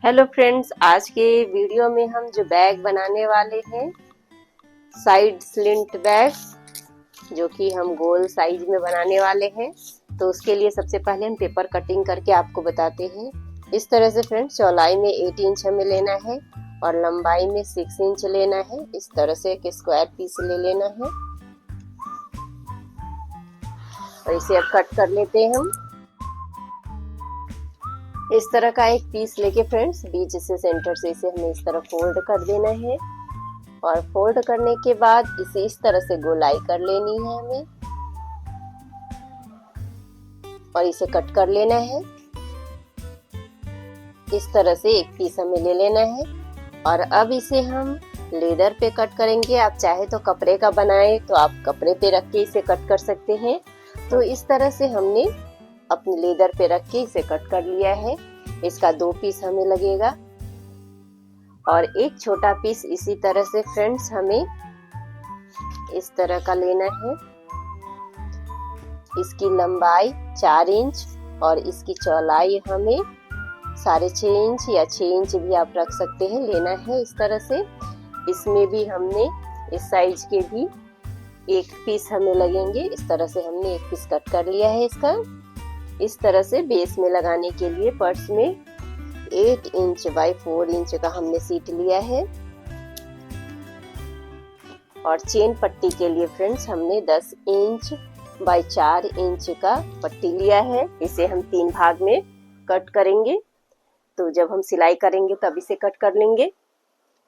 Hello friends, आज के video में हम जो बैग बनाने वाले हैं साइड स्लिंट बैग, जो कि हम गोल साइज में बनाने वाले हैं। तो उसके लिए सबसे पहले हम पेपर कटिंग करके आपको बताते हैं। इस तरह से फ्रेंड्स चौड़ाई में 8 इंच हमें लेना है और लंबाई में 6 इंच लेना है। इस तरह से एक स्क्वायर पीस ले लेना है और इसे अब कट कर लेते हैं हम। इस तरह का एक पीस लेके फ्रेंड्स बीच से सेंटर से इसे हमें इस तरह फोल्ड कर देना है और फोल्ड करने के बाद इसे इस तरह से गोलाई कर लेनी है हमें और इसे कट कर लेना है। इस तरह से एक पीस हमें ले लेना है और अब इसे हम लेदर पे कट करेंगे। आप चाहे तो कपड़े का बनाए तो आप कपड़े पे रख के इसे कट कर सकते हैं। तो इस तरह से हमने अपने लेदर पे रख के इसे कट कर लिया है। इसका 2 पीस हमें लगेगा और एक छोटा पीस इसी तरह से फ्रेंड्स हमें इस तरह का लेना है। इसकी लंबाई 4 इंच और इसकी चौड़ाई हमें 6.5 इंच या 6 इंच भी आप रख सकते हैं लेना है। इस तरह से इसमें भी हमने इस साइज के भी एक पीस हमें लगेंगे। इस तरह से हमने एक पीस कट कर लिया है इसका। इस तरह से बेस में लगाने के लिए पर्स में 8 इंच बाई 4 इंच का हमने सीट लिया है और चेन पट्टी के लिए फ्रेंड्स हमने 10 इंच बाई 4 इंच का पट्टी लिया है। इसे हम 3 भाग में कट करेंगे। तो जब हम सिलाई करेंगे तब इसे कट कर लेंगे।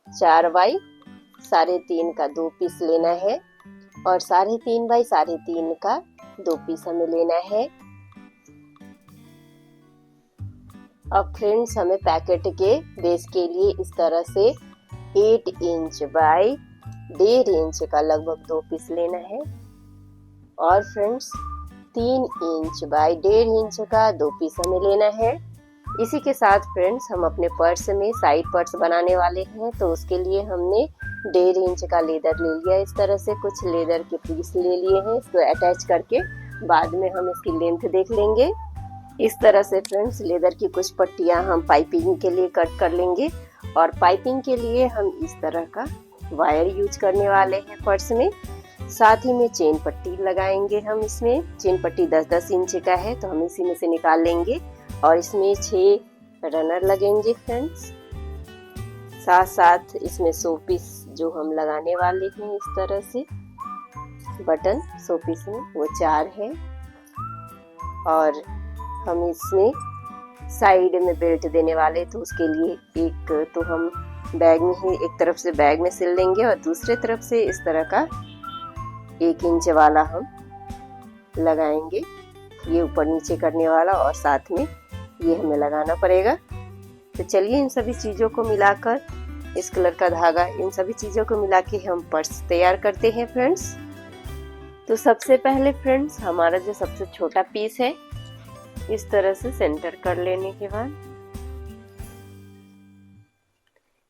4 बाई 3.5 का 2 पीस लेना है और 3.5 बाई 3.5 का 2 पीस हमें लेना है। अब फ्रेंड्स हमें पैकेट के बेस के लिए इस तरह से 8 इंच बाई 1.5 इंच का लगभग 2 पीस लेना है और फ्रेंड्स 3 इंच बाई 1.5 इंच का 2 पीस हमें लेना है। इसी के साथ फ्रेंड्स हम अपने पर्स में साइड पर्स बनाने वाले हैं। तो उसके लिए हमने 1.5 इंच का लेदर ले लिया। इस तरह से कुछ लेदर के पीस ले लिए हैं। इसको अटैच करके बाद में हम इसकी लेंथ देख लेंगे। इस तरह से फ्रेंड्स लेदर की कुछ पट्टियां हम पाइपिंग के लिए कट कर लेंगे और पाइपिंग के लिए हम इस तरह का वायर यूज करने वाले हैं पर्स में। साथ ही में चेन पट्टी लगाएंगे हम। इसमें चेन पट्टी 10-10 इंच का है तो हम इसी में से निकाल लेंगे और इसमें 6 रनर लगेंगे फ्रेंड्स। साथ साथ इसमें 100 पीस जो हम लगाने वाले हैं इस तरह से बटन 100 पीस में वो 4 है और हम इसमें साइड में बेल्ट देने वाले तो उसके लिए एक तो हम बैग में ही एक तरफ से बैग में सिल लेंगे और दूसरे तरफ से इस तरह का 1 इंच वाला हम लगाएंगे। ये ऊपर नीचे करने वाला और साथ में ये हमें लगाना पड़ेगा। तो चलिए इन सभी चीज़ों को मिलाकर इस कलर का धागा इन सभी चीज़ों को मिला के हम पर्स तैयार करते हैं फ्रेंड्स। तो सबसे पहले फ्रेंड्स हमारा जो सबसे छोटा पीस है इस तरह से सेंटर कर लेने के बाद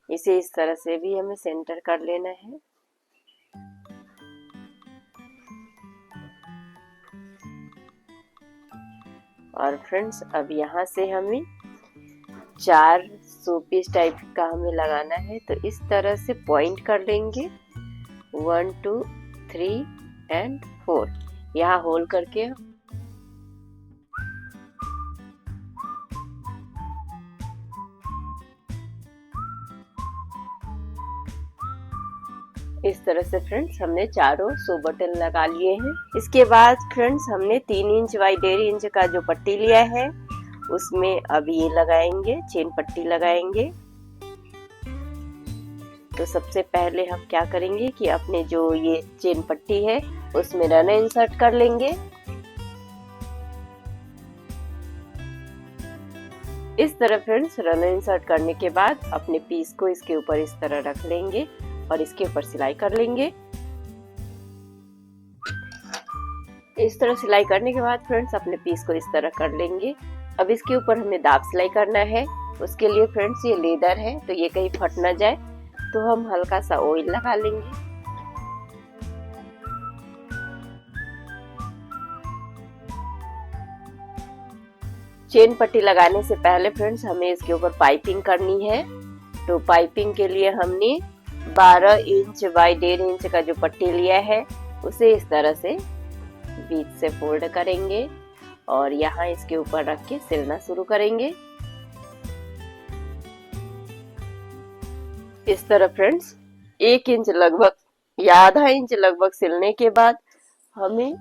इसे इस तरह से भी हमें सेंटर कर लेना है। और फ्रेंड्स अब यहाँ से हमें 4 100 पीस टाइप का हमें लगाना है। तो इस तरह से पॉइंट कर लेंगे 1 2 3 एंड 4 यहाँ होल करके इस तरह से फ्रेंड्स हमने चारों 100 बटन लगा लिए हैं। इसके बाद फ्रेंड्स हमने 3 इंच बाई 1.5 इंच का जो पट्टी लिया है उसमें अब ये लगाएंगे, चेन पट्टी लगाएंगे। तो सबसे पहले हम क्या करेंगे कि अपने जो ये चेन पट्टी है उसमें रन इंसर्ट कर लेंगे। इस तरह फ्रेंड्स रन इंसर्ट करने के बाद अपने पीस को इसके ऊपर इस तरह रख लेंगे और इसके ऊपर सिलाई कर लेंगे। इस तरह सिलाई करने के बाद फ्रेंड्स अपने पीस को इस तरह कर लेंगे। अब इसके ऊपर हमें दाब सिलाई करना है। उसके लिए फ्रेंड्स ये लेदर है तो ये कहीं फट ना जाए तो हम हल्का सा ऑयल लगा लेंगे। चेन पट्टी लगाने से पहले फ्रेंड्स हमें इसके ऊपर पाइपिंग करनी है। तो पाइपिंग के लिए हमने 12 इंच बाई 1.5 इंच का जो पट्टी लिया है उसे इस तरह से बीच से फोल्ड करेंगे और यहाँ इसके ऊपर रख के सिलना शुरू करेंगे। इस तरह फ्रेंड्स 1 इंच लगभग या आधा इंच लगभग सिलने के बाद हमें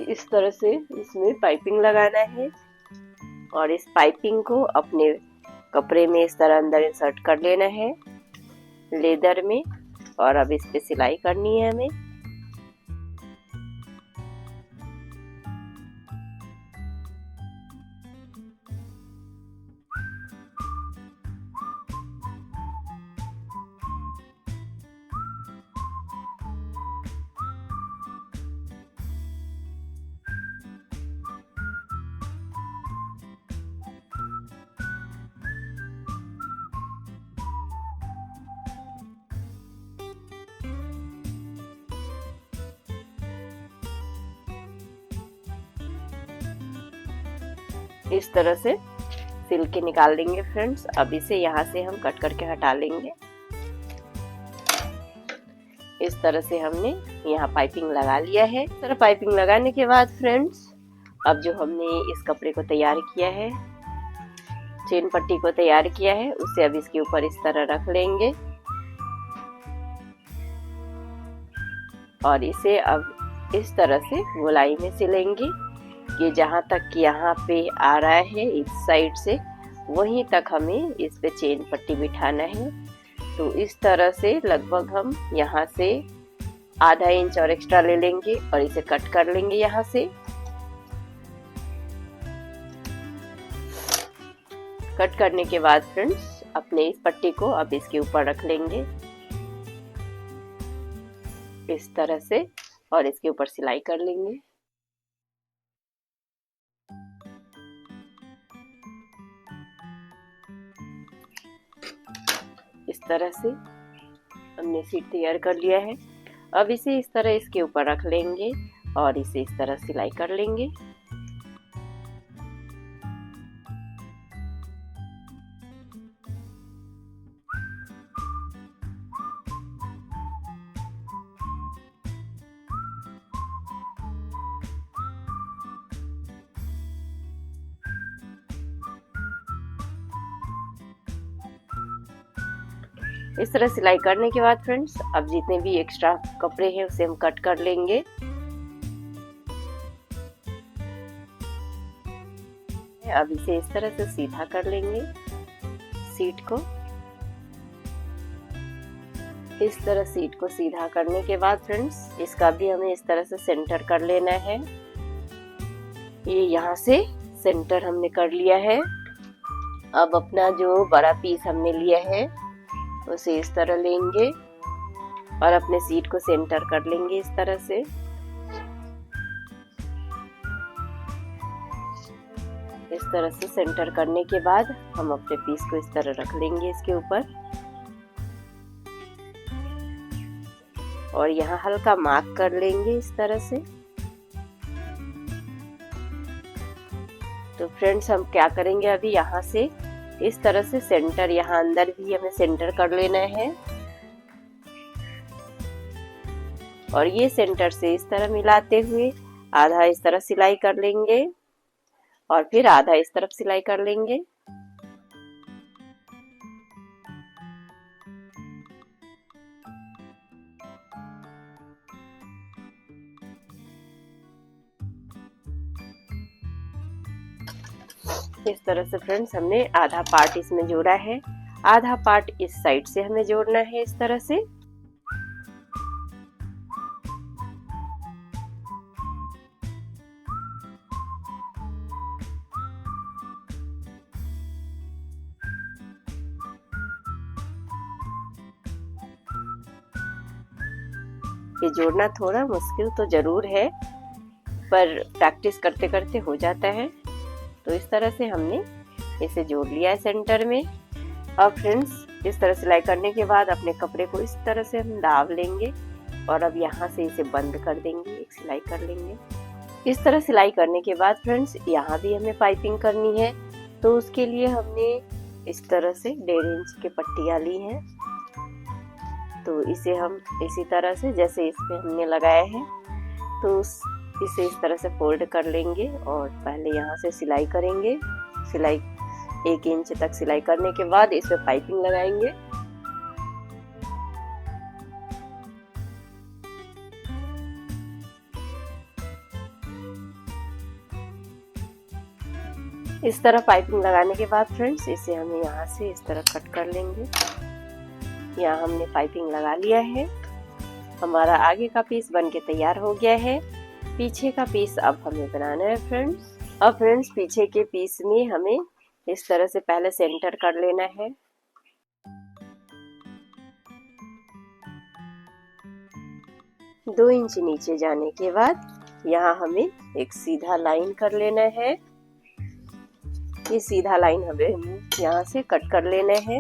इस तरह से इसमें पाइपिंग लगाना है और इस पाइपिंग को अपने कपड़े में इस तरह अंदर इंसर्ट कर लेना है लेदर में। और अब इस पे सिलाई करनी है हमें। इस तरह से सिल के निकाल देंगे फ्रेंड्स। अब इसे यहाँ से हम कट करके हटा लेंगे। इस तरह से हमने यहाँ पाइपिंग लगा लिया है। इस तरह पाइपिंग लगाने के बाद फ्रेंड्स अब जो हमने इस कपड़े को तैयार किया है, चेन पट्टी को तैयार किया है, उसे अब इसके ऊपर इस तरह रख लेंगे और इसे अब इस तरह से गोलाई में सिलेंगे कि जहाँ तक यहाँ पे आ रहा है इस साइड से वहीं तक हमें इस पे चेन पट्टी बिठाना है। तो इस तरह से लगभग हम यहाँ से आधा इंच और एक्स्ट्रा ले लेंगे और इसे कट कर लेंगे यहाँ से। कट करने के बाद फ्रेंड्स अपने इस पट्टी को अब इसके ऊपर रख लेंगे इस तरह से और इसके ऊपर सिलाई कर लेंगे। इस तरह से हमने सीट तैयार कर लिया है। अब इसे इस तरह इसके ऊपर रख लेंगे और इसे इस तरह सिलाई कर लेंगे। इस तरह सिलाई करने के बाद फ्रेंड्स अब जितने भी एक्स्ट्रा कपड़े हैं उसे हम कट कर लेंगे। अब इसे इस तरह से सीधा कर लेंगे सीट को। इस तरह सीट को सीधा करने के बाद फ्रेंड्स इसका भी हमें इस तरह से सेंटर कर लेना है। ये यहाँ से सेंटर हमने कर लिया है। अब अपना जो बड़ा पीस हमने लिया है उसे इस तरह लेंगे और अपने सीट को सेंटर कर लेंगे इस तरह से। इस तरह से सेंटर करने के बाद हम अपने पीस को इस तरह रख लेंगे इसके ऊपर और यहाँ हल्का मार्क कर लेंगे इस तरह से। तो फ्रेंड्स हम क्या करेंगे अभी यहाँ से इस तरह से सेंटर यहाँ अंदर भी हमें सेंटर कर लेना है और ये सेंटर से इस तरह मिलाते हुए आधा इस तरह सिलाई कर लेंगे और फिर आधा इस तरफ सिलाई कर लेंगे। इस तरह से फ्रेंड्स हमने आधा पार्ट इसमें जोड़ा है, आधा पार्ट इस साइड से हमें जोड़ना है इस तरह से। ये जोड़ना थोड़ा मुश्किल तो जरूर है पर प्रैक्टिस करते करते हो जाता है। तो इस तरह से हमने इसे जोड़ लिया है सेंटर में। अब फ्रेंड्स इस तरह सिलाई करने के बाद अपने कपड़े को इस तरह से हम दाब लेंगे और अब यहाँ से इसे बंद कर देंगे, एक सिलाई कर लेंगे। इस तरह सिलाई करने के बाद फ्रेंड्स यहाँ भी हमें पाइपिंग करनी है तो उसके लिए हमने इस तरह से 1.5 इंच की पट्टियाँ ली हैं। तो इसे हम इसी तरह से जैसे इसमें हमने लगाया है तो इसे इस तरह से फोल्ड कर लेंगे और पहले यहाँ से सिलाई करेंगे। सिलाई 1 इंच तक सिलाई करने के बाद इसमें पाइपिंग लगाएंगे। इस तरह पाइपिंग लगाने के बाद फ्रेंड्स इसे हमें यहाँ से इस तरह कट कर लेंगे। यहाँ हमने पाइपिंग लगा लिया है। हमारा आगे का पीस बनके तैयार हो गया है। पीछे का पीस अब हमें बनाना है फ्रेंड्स। अब फ्रेंड्स पीछे के पीस में हमें इस तरह से पहले सेंटर कर लेना है। दो इंच नीचे जाने के बाद यहाँ हमें एक सीधा लाइन कर लेना है। ये सीधा लाइन हमें यहाँ से कट कर लेना है।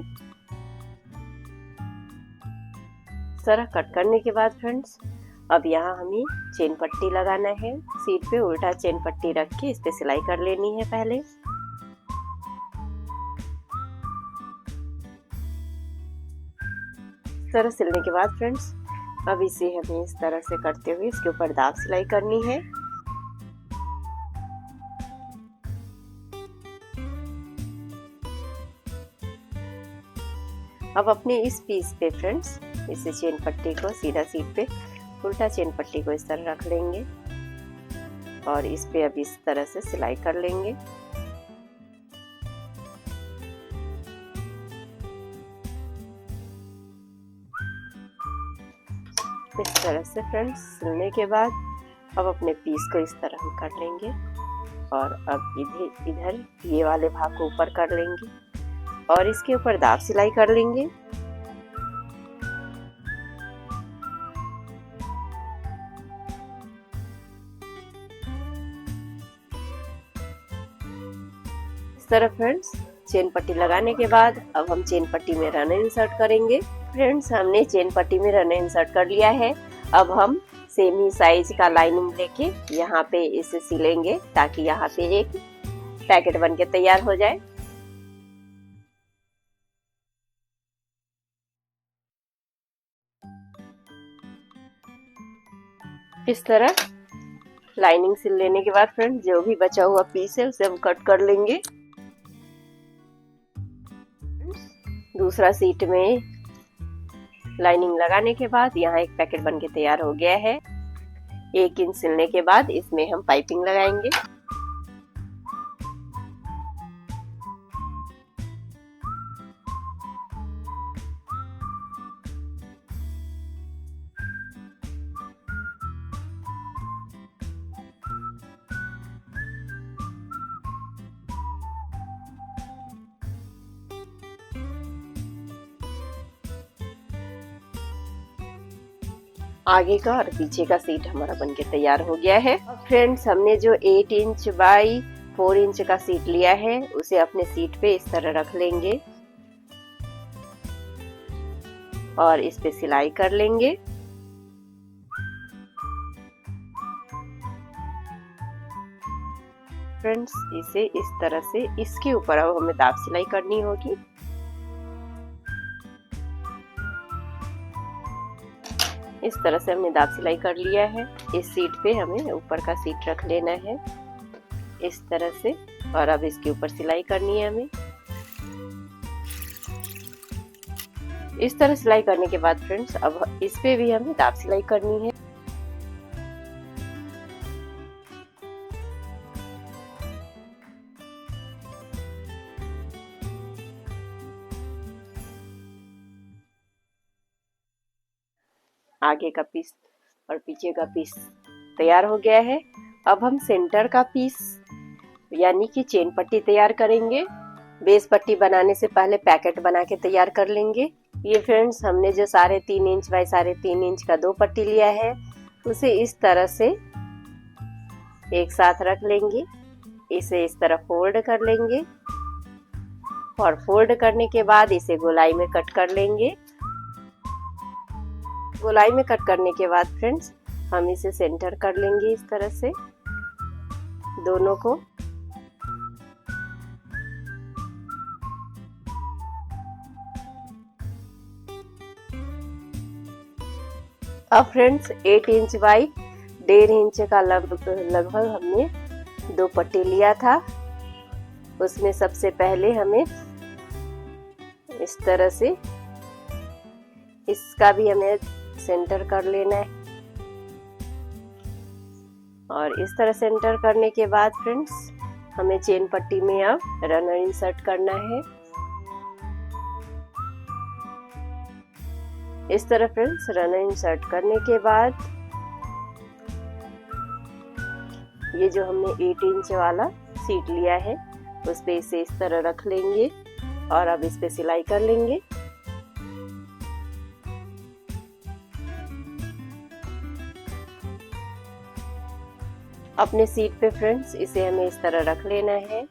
इस तरह कट करने के बाद फ्रेंड्स अब यहाँ हमें चेन पट्टी लगाना है। सीट पे उल्टा चेन पट्टी रख के इस पे सिलाई कर लेनी है पहले। इस तरह सिलने के बाद फ्रेंड्स अब इसे हमें इस तरह से करते हुए इसके ऊपर दाग सिलाई करनी है। अब अपने इस पीस पे फ्रेंड्स इसे चेन पट्टी को सीधा सीट पे उल्टा चेन पट्टी को इस तरह रख लेंगे और इस पे अब इस तरह से सिलाई कर लेंगे। इस तरह से फ्रेंड्स सिलने के बाद अब अपने पीस को इस तरह हम कर लेंगे और अब इधर ये वाले भाग को ऊपर कर लेंगे और इसके ऊपर दाब सिलाई कर लेंगे। इस तरह फ्रेंड्स चेन पट्टी लगाने के बाद अब हम चेन पट्टी में रन इंसर्ट करेंगे। फ्रेंड्स हमने चेन पट्टी में रन इंसर्ट कर लिया है। अब हम सेम ही साइज का लाइनिंग लेके यहाँ पे इसे सिलेंगे ताकि यहाँ पे एक पैकेट बनके तैयार हो जाए। इस तरह लाइनिंग सिल लेने के बाद फ्रेंड्स जो भी बचा हुआ पीस है उसे हम कट कर लेंगे। दूसरा सीट में लाइनिंग लगाने के बाद यहाँ एक पैकेट बनके तैयार हो गया है। 1 इंच सिलने के बाद इसमें हम पाइपिंग लगाएंगे। आगे का और पीछे का सीट हमारा बनके तैयार हो गया है। फ्रेंड्स हमने जो 8 इंच बाई 4 इंच का सीट लिया है उसे अपने सीट पे इस तरह रख लेंगे और इस पे सिलाई कर लेंगे। फ्रेंड्स इसे इस तरह से इसके ऊपर अब हमें दाग सिलाई करनी होगी। इस तरह से हमने दाग सिलाई कर लिया है। इस सीट पे हमें ऊपर का सीट रख लेना है इस तरह से और अब इसके ऊपर सिलाई करनी है हमें। इस तरह सिलाई करने के बाद फ्रेंड्स अब इस पे भी हमें दाग सिलाई करनी है। आगे का पीस और पीछे का पीस तैयार हो गया है। अब हम सेंटर का पीस यानी कि चेन पट्टी तैयार करेंगे। बेस पट्टी बनाने से पहले पैकेट बना के तैयार कर लेंगे। ये फ्रेंड्स हमने जो 3.5 इंच बाई 3.5 इंच का 2 पट्टी लिया है उसे इस तरह से एक साथ रख लेंगे। इसे इस तरह फोल्ड कर लेंगे और फोल्ड करने के बाद इसे गोलाई में कट कर लेंगे। गोलाई में कट करने के बाद फ्रेंड्स हम इसे सेंटर कर लेंगे इस तरह से दोनों को। अब फ्रेंड्स 8 इंच बाई 1.5 इंच का लगभग हमने 2 पट्टी लिया था। उसमें सबसे पहले हमें इस तरह से इसका भी हमें सेंटर कर लेना है और इस तरह सेंटर करने के बाद फ्रेंड्स हमें चेन पट्टी में अब रनर इंसर्ट करना है। इस तरह फ्रेंड्स रनर इंसर्ट करने के बाद ये जो हमने 8 इंच वाला सीट लिया है उस पे इसे इस तरह रख लेंगे और अब इस पे सिलाई कर लेंगे। अपने सीट पे फ्रेंड्स इसे हमें इस तरह रख लेना है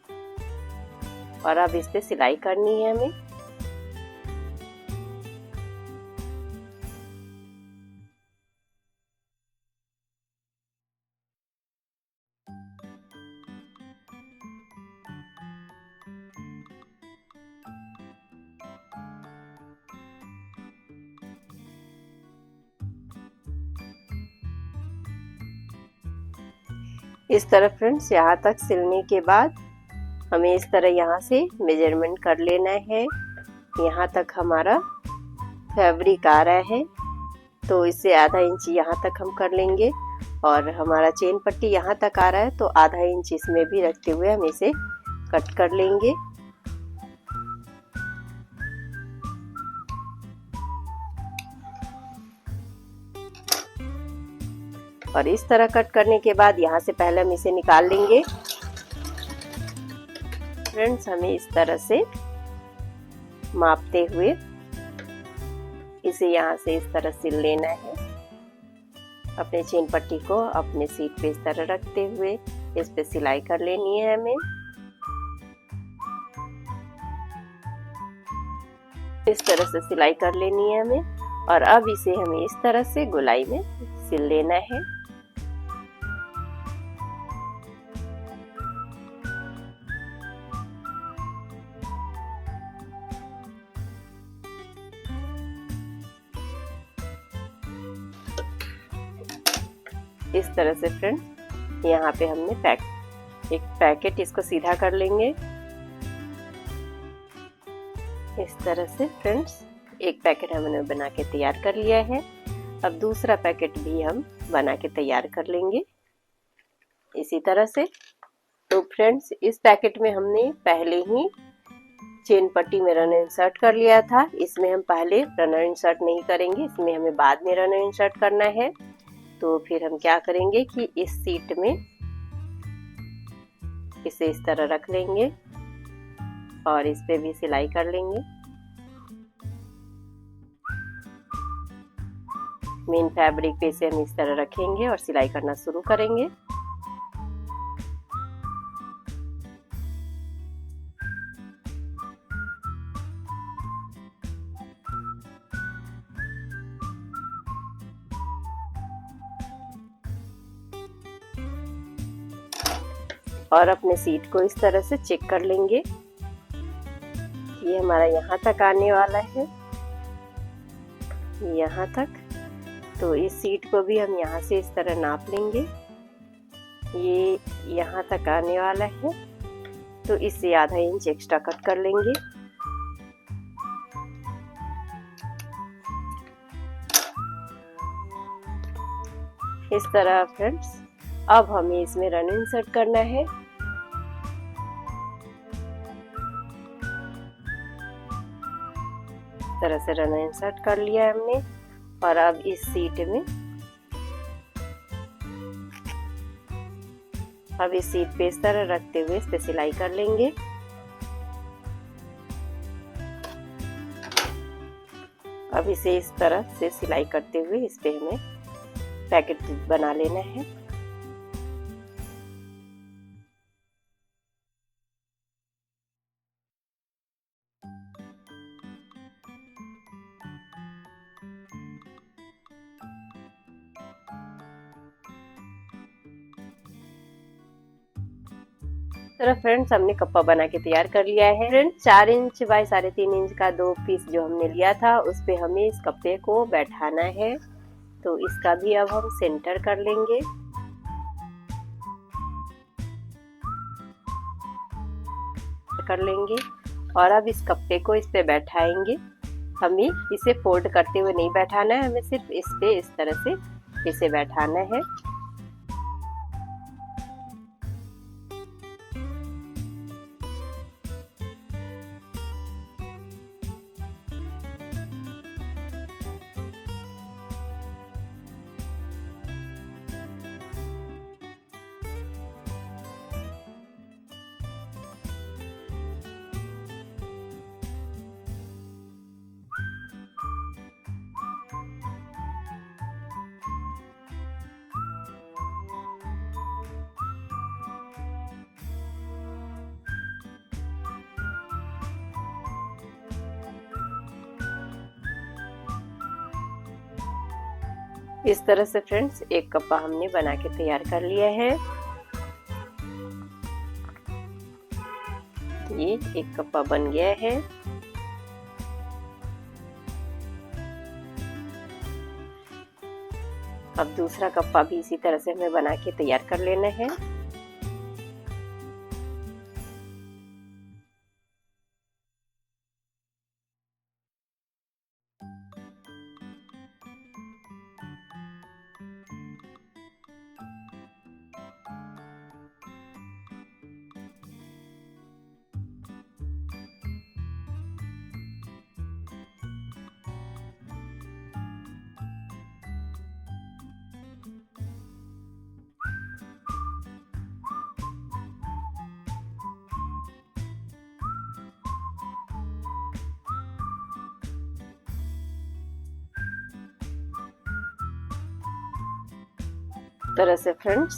और अब इस पे सिलाई करनी है हमें। इस तरह फ्रेंड्स यहाँ तक सिलने के बाद हमें इस तरह यहाँ से मेजरमेंट कर लेना है। यहाँ तक हमारा फैब्रिक आ रहा है तो इससे आधा इंच यहाँ तक हम कर लेंगे और हमारा चेन पट्टी यहाँ तक आ रहा है तो आधा इंच इसमें भी रखते हुए हम इसे कट कर लेंगे। और इस तरह कट करने के बाद यहाँ से पहले हम इसे निकाल लेंगे। फ्रेंड्स हमें इस तरह से मापते हुए इसे यहाँ से इस तरह सिल लेना है। अपने चेन पट्टी को अपने सीट पे इस तरह रखते हुए इस पे सिलाई कर लेनी है हमें। इस तरह से सिलाई कर लेनी है हमें और अब इसे हमें इस तरह से गोलाई में सिल लेना है। इस तरह से फ्रेंड्स यहाँ पे हमने एक पैकेट इसको सीधा कर लेंगे। इस तरह से फ्रेंड्स एक पैकेट हमने बना के तैयार कर लिया है। अब दूसरा पैकेट भी हम बना के तैयार कर लेंगे इसी तरह से। तो फ्रेंड्स इस पैकेट में हमने पहले ही चेन पट्टी में रनर इंसर्ट कर लिया था। इसमें हम पहले रनर इंसर्ट नहीं करेंगे, इसमें हमें बाद में रनर इंसर्ट करना है। तो फिर हम क्या करेंगे कि इस सीट में इसे इस तरह रख लेंगे और इस पे भी सिलाई कर लेंगे। मेन फैब्रिक पे इसे हम इस तरह रखेंगे और सिलाई करना शुरू करेंगे। और अपने सीट को इस तरह से चेक कर लेंगे। ये हमारा यहाँ तक आने वाला है, यहाँ तक। तो इस सीट को भी हम यहाँ से इस तरह नाप लेंगे। ये यहाँ तक आने वाला है तो इससे आधा इंच एक्स्ट्रा कट कर लेंगे। इस तरह फ्रेंड्स अब हमें इसमें रन इंसर्ट करना है। इस तरह से रन इंसर्ट कर लिया है हमने और अब इस सीट में अब इस सीट पे इस तरह रखते हुए इस पे सिलाई कर लेंगे। अब इसे इस तरह से सिलाई करते हुए इस पे हमें पैकेट बना लेना है। तरह फ्रेंड्स हमने कप्पा बना के तैयार कर लिया है। फ्रेंड्स 4 इंच बाय 3.5 इंच का 2 पीस जो हमने लिया था उस पे हमें इस कप्पे को बैठाना है। तो इसका भी अब हम सेंटर कर लेंगे। और अब इस कपड़े को इस पे बैठाएंगे। हमें इसे फोल्ड करते हुए नहीं बैठाना है, हमें सिर्फ इस पे इस तरह से इसे बैठाना है। इस तरह से फ्रेंड्स एक कप्पा हमने बना के तैयार कर लिया है। ये एक कप्पा बन गया है। अब दूसरा कप्पा भी इसी तरह से हमें बना के तैयार कर लेना है। तरह से फ्रेंड्स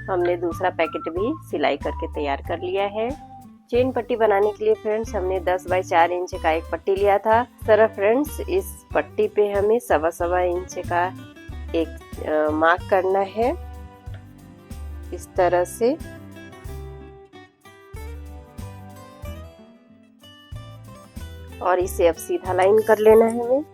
हमने दूसरा पैकेट भी सिलाई करके तैयार कर लिया है। चेन पट्टी बनाने के लिए फ्रेंड्स हमने 10 बाई 4 इंच का एक पट्टी लिया था। तरह फ्रेंड्स इस पट्टी पे हमें 1.25 इंच का एक मार्क करना है इस तरह से। और इसे अब सीधा लाइन कर लेना है हमें।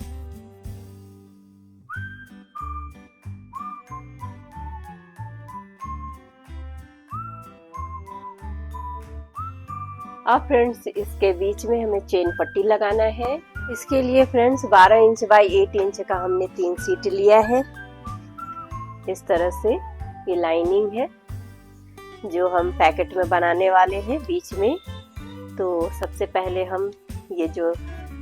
अब फ्रेंड्स इसके बीच में हमें चेन पट्टी लगाना है। इसके लिए फ्रेंड्स 12 इंच बाई 8 इंच का हमने 3 सीट लिया है। इस तरह से ये लाइनिंग है जो हम पैकेट में बनाने वाले हैं बीच में। तो सबसे पहले हम ये जो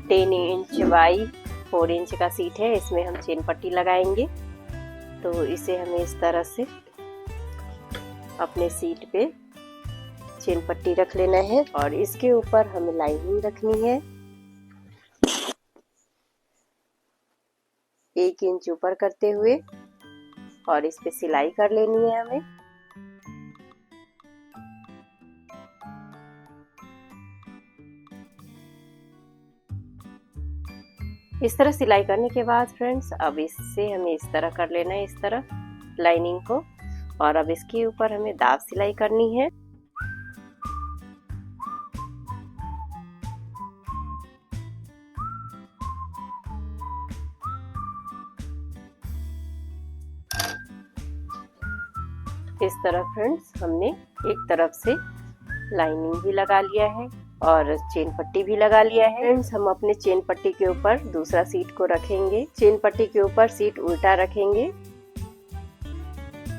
10 इंच बाई 4 इंच का सीट है इसमें हम चेन पट्टी लगाएंगे। तो इसे हमें इस तरह से अपने सीट पे चेन पट्टी रख लेना है और इसके ऊपर हमें लाइनिंग रखनी है। 1 इंच ऊपर करते हुए और इस पे सिलाई कर लेनी है हमें। इस तरह सिलाई करने के बाद फ्रेंड्स अब इससे हमें इस तरह कर लेना है, इस तरह लाइनिंग को। और अब इसके ऊपर हमें दाब सिलाई करनी है। इस तरह फ्रेंड्स हमने एक तरफ से लाइनिंग भी लगा लिया है और चेन पट्टी भी लगा लिया है। फ्रेंड्स हम अपने चेन पट्टी के ऊपर दूसरा सीट को रखेंगे। चेन पट्टी के ऊपर सीट उल्टा रखेंगे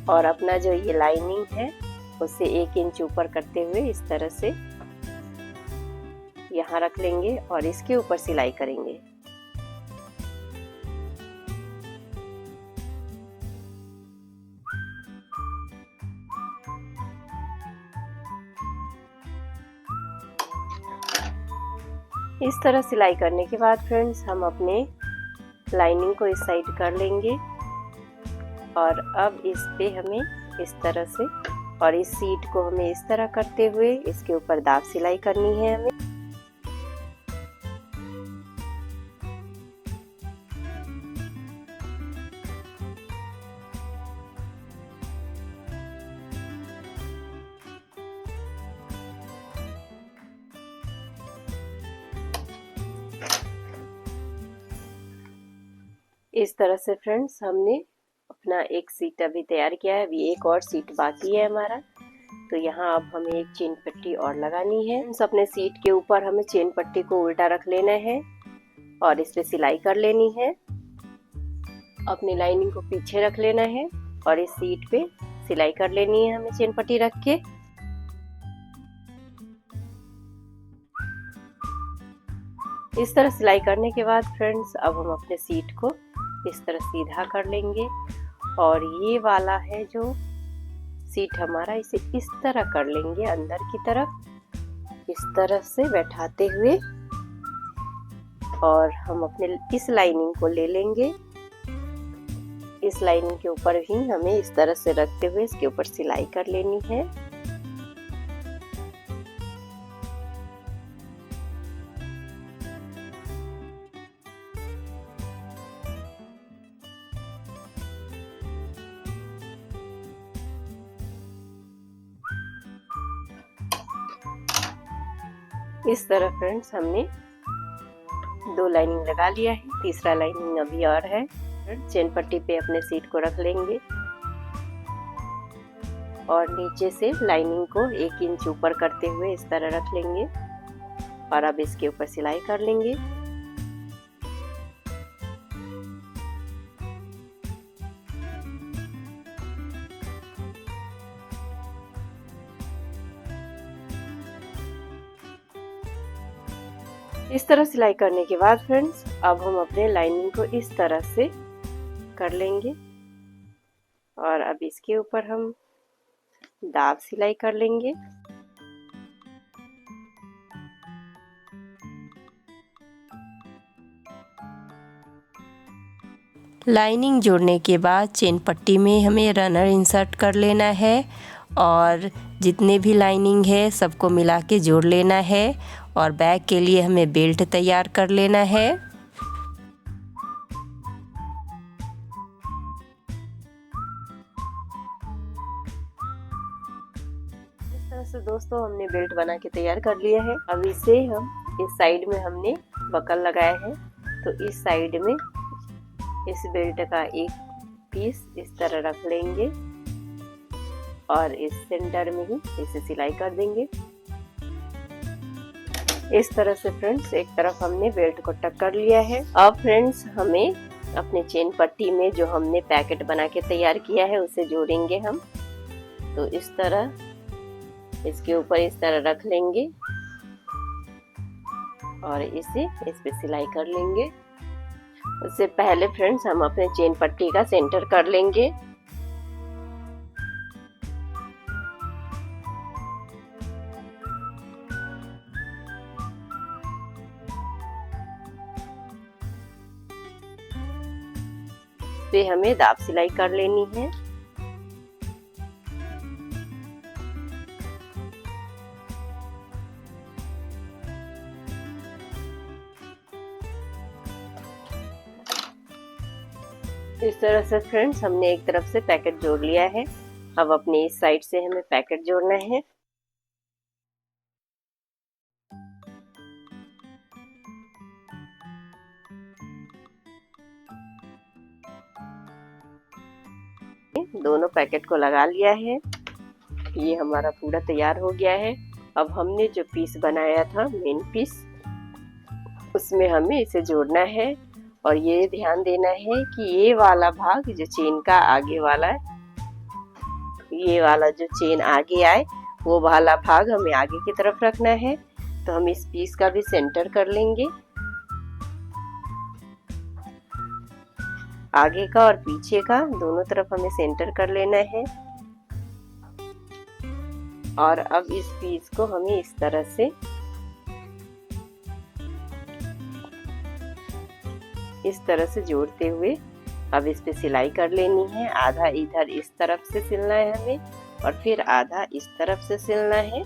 और अपना जो ये लाइनिंग है उसे 1 इंच ऊपर करते हुए इस तरह से यहाँ रख लेंगे और इसके ऊपर सिलाई करेंगे। इस तरह सिलाई करने के बाद फ्रेंड्स हम अपने लाइनिंग को इस साइड कर लेंगे और अब इस पे हमें इस तरह से और इस सीट को हमें इस तरह करते हुए इसके ऊपर दाब सिलाई करनी है हमें। इस तरह से फ्रेंड्स हमने अपना एक सीट अभी तैयार किया है, अभी एक और सीट बाकी है हमारा। तो यहाँ अब हमें एक चेन पट्टी और लगानी है। अपने सीट के ऊपर हमें चेन पट्टी को उल्टा रख लेना है और इस पे सिलाई कर लेनी है। अपनी लाइनिंग को पीछे रख लेना है और इस सीट पे सिलाई कर लेनी है हमें चेन पट्टी रख के। इस तरह सिलाई करने के बाद फ्रेंड्स अब हम अपने सीट को इस तरह सीधा कर लेंगे और ये वाला है जो सीट हमारा, इसे इस तरह कर लेंगे अंदर की तरफ इस तरह से बैठाते हुए और हम अपने इस लाइनिंग को ले लेंगे। इस लाइनिंग के ऊपर ही हमें इस तरह से रखते हुए इसके ऊपर सिलाई कर लेनी है। इस तरह फ्रेंड्स हमने 2 लाइनिंग लगा लिया है, तीसरा लाइनिंग अभी और है। चेन पट्टी पे अपने सीट को रख लेंगे और नीचे से लाइनिंग को 1 इंच ऊपर करते हुए इस तरह रख लेंगे और अब इसके ऊपर सिलाई कर लेंगे। इस तरह सिलाई करने के बाद फ्रेंड्स अब हम अपने लाइनिंग को इस तरह से कर लेंगे और अब इसके ऊपर हम दाब सिलाई कर लेंगे। लाइनिंग जोड़ने के बाद चेन पट्टी में हमें रनर इंसर्ट कर लेना है और जितने भी लाइनिंग है सबको मिला के जोड़ लेना है और बैक के लिए हमें बेल्ट तैयार कर लेना है। इस तरह से दोस्तों हमने बेल्ट बना के तैयार कर लिया है। अब इसे हम इस साइड में हमने बकल लगाया है तो इस साइड में इस बेल्ट का एक पीस इस तरह रख लेंगे और इस सेंटर में ही इसे सिलाई कर देंगे। इस तरह से फ्रेंड्स एक तरफ हमने बेल्ट को टक कर लिया है। अब फ्रेंड्स हमें अपने चेन पट्टी में जो हमने पैकेट बना के तैयार किया है उसे जोड़ेंगे हम। तो इस तरह इसके ऊपर इस तरह रख लेंगे और इसे इस पे सिलाई कर लेंगे। उससे पहले फ्रेंड्स हम अपने चेन पट्टी का सेंटर कर लेंगे। पे हमें दाब सिलाई कर लेनी है। इस तरह से फ्रेंड्स हमने एक तरफ से पैकेट जोड़ लिया है। अब अपने इस साइड से हमें पैकेट जोड़ना है। दोनों पैकेट को लगा लिया है। ये हमारा पूरा तैयार हो गया है। अब हमने जो पीस बनाया था मेन पीस उसमें हमें इसे जोड़ना है और ये ध्यान देना है कि ये वाला भाग जो चेन का आगे वाला है, ये वाला जो चेन आगे आए वो वाला भाग हमें आगे की तरफ रखना है। तो हम इस पीस का भी सेंटर कर लेंगे। आगे का और पीछे का दोनों तरफ हमें सेंटर कर लेना है और अब इस पीस को हमें इस तरह से जोड़ते हुए अब इस पे सिलाई कर लेनी है। आधा इधर इस तरफ से सिलना है हमें और फिर आधा इस तरफ से सिलना है।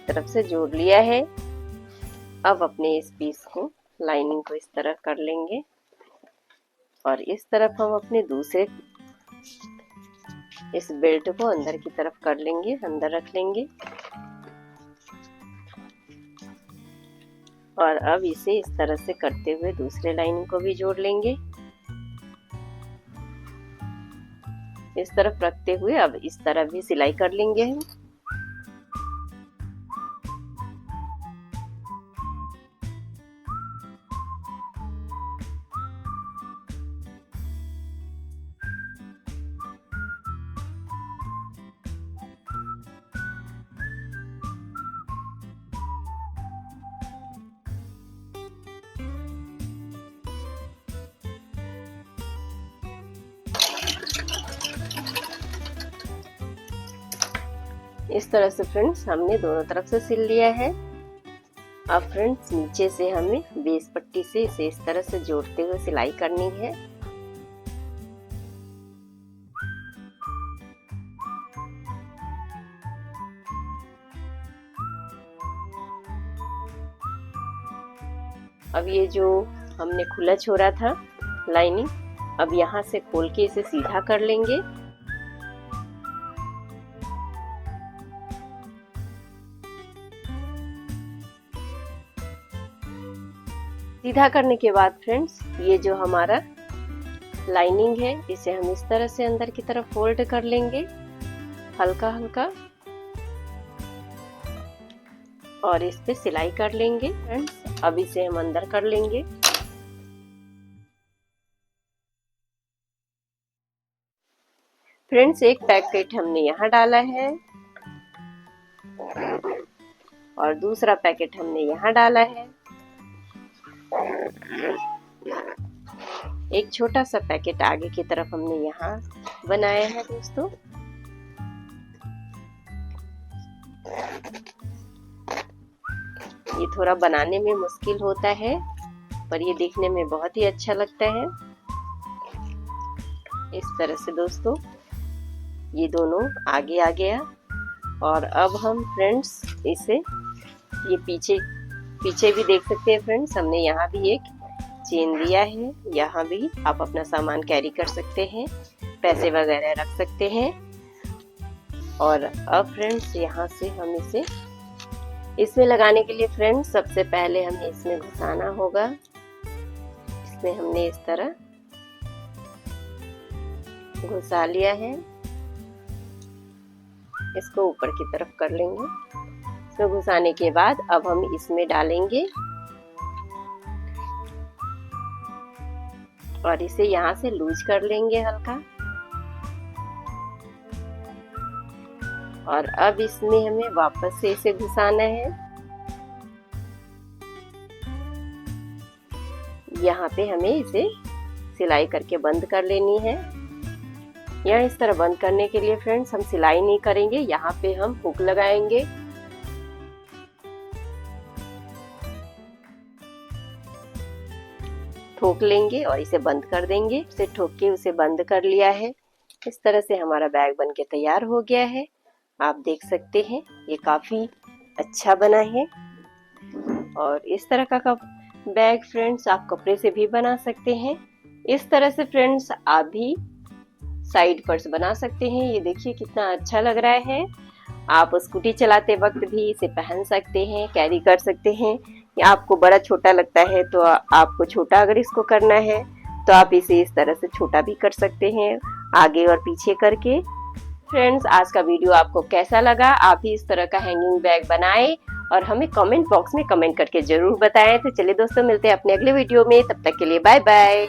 तरफ से जोड़ लिया है। अब अपने इस पीस को, लाइनिंग को इस तरह कर लेंगे और इस तरफ हम अपने दूसरे इस बेल्ट को अंदर की तरफ कर लेंगे, अंदर रख लेंगे और अब इसे इस तरह से करते हुए दूसरे लाइनिंग को भी जोड़ लेंगे। इस तरफ रखते हुए अब इस तरफ भी सिलाई कर लेंगे हम। इस तरह से फ्रेंड्स हमने दोनों तरफ से सिल लिया है। अब फ्रेंड्स नीचे से हमें बेस पट्टी से इसे इस तरह से जोड़ते हुए सिलाई करनी है। अब ये जो हमने खुला छोड़ा था लाइनिंग, अब यहाँ से खोल के इसे सीधा कर लेंगे। सीधा करने के बाद फ्रेंड्स ये जो हमारा लाइनिंग है इसे हम इस तरह से अंदर की तरफ फोल्ड कर लेंगे हल्का हल्का और इस पे सिलाई कर लेंगे फ्रेंड्स। अब इसे हम अंदर कर लेंगे। फ्रेंड्स एक पैकेट हमने यहाँ डाला है और दूसरा पैकेट हमने यहाँ डाला है। एक छोटा सा पैकेट आगे की तरफ हमने यहाँ बनाया है दोस्तों। ये थोड़ा बनाने में मुश्किल होता है पर ये देखने में बहुत ही अच्छा लगता है। इस तरह से दोस्तों ये दोनों आगे आ गया और अब हम फ्रेंड्स इसे ये पीछे भी देख सकते हैं फ्रेंड्स, हमने यहाँ भी एक चेन दिया है। यहाँ भी आप अपना सामान कैरी कर सकते हैं, पैसे वगैरह रख सकते हैं। और अब फ्रेंड्स यहाँ से हम इसे इसमें लगाने के लिए फ्रेंड्स सबसे पहले हमें इसमें घुसाना होगा। इसमें हमने इस तरह घुसा लिया है। इसको ऊपर की तरफ कर लेंगे। इसमें घुसाने के बाद अब हम इसमें डालेंगे और इसे यहाँ से लूज कर लेंगे हल्का। और अब इसमें हमें वापस से इसे घुसाना है। यहाँ पे हमें इसे सिलाई करके बंद कर लेनी है। यहाँ इस तरह बंद करने के लिए फ्रेंड्स हम सिलाई नहीं करेंगे, यहाँ पे हम हुक लगाएंगे। ठोक लेंगे और इसे बंद कर देंगे। इसे ठोक के उसे बंद कर लिया है। इस तरह से हमारा बैग बनके तैयार हो गया है। आप देख सकते हैं ये काफी अच्छा बना है। और इस तरह का बैग फ्रेंड्स आप कपड़े से भी बना सकते हैं। इस तरह से फ्रेंड्स आप भी साइड पर्स बना सकते हैं। ये देखिए कितना अच्छा लग रहा है। आप स्कूटी चलाते वक्त भी इसे पहन सकते हैं, कैरी कर सकते हैं। या आपको बड़ा छोटा लगता है तो आपको छोटा अगर इसको करना है तो आप इसे इस तरह से छोटा भी कर सकते हैं, आगे और पीछे करके। फ्रेंड्स आज का वीडियो आपको कैसा लगा? आप भी इस तरह का हैंगिंग बैग बनाएं और हमें कमेंट बॉक्स में कमेंट करके जरूर बताएं। तो चलिए दोस्तों मिलते हैं अपने अगले वीडियो में, तब तक के लिए बाय बाय।